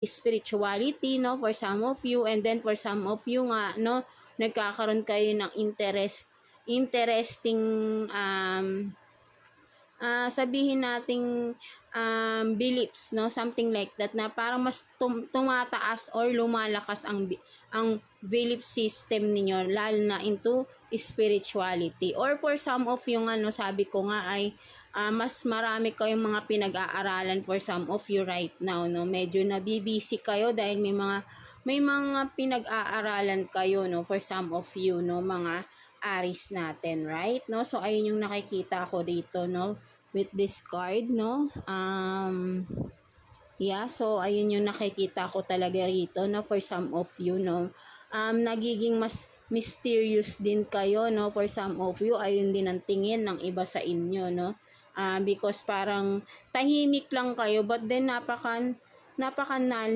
spirituality, no, for some of you, and then for some of you nga, no, nagkakaroon kayo ng interesting sabihin nating beliefs, no, something like that, na parang mas tumataas or lumalakas ang belief system ninyo, lalo na into spirituality. Or for some of you nga, no, sabi ko nga ay mas marami kayong mga pinag-aaralan for some of you right now, no. Medyo nabibisi kayo dahil may mga pinag-aaralan kayo, no, for some of you, no, mga Aries natin, right? No? So ayun yung nakikita ko dito, no, with this card, no. Yeah, so ayun yung nakikita ko talaga rito, no, for some of you, no. Nagiging mas mysterious din kayo, no, for some of you. Ayun din ang tingin ng iba sa inyo, no. Because parang tahimik lang kayo, but then napaka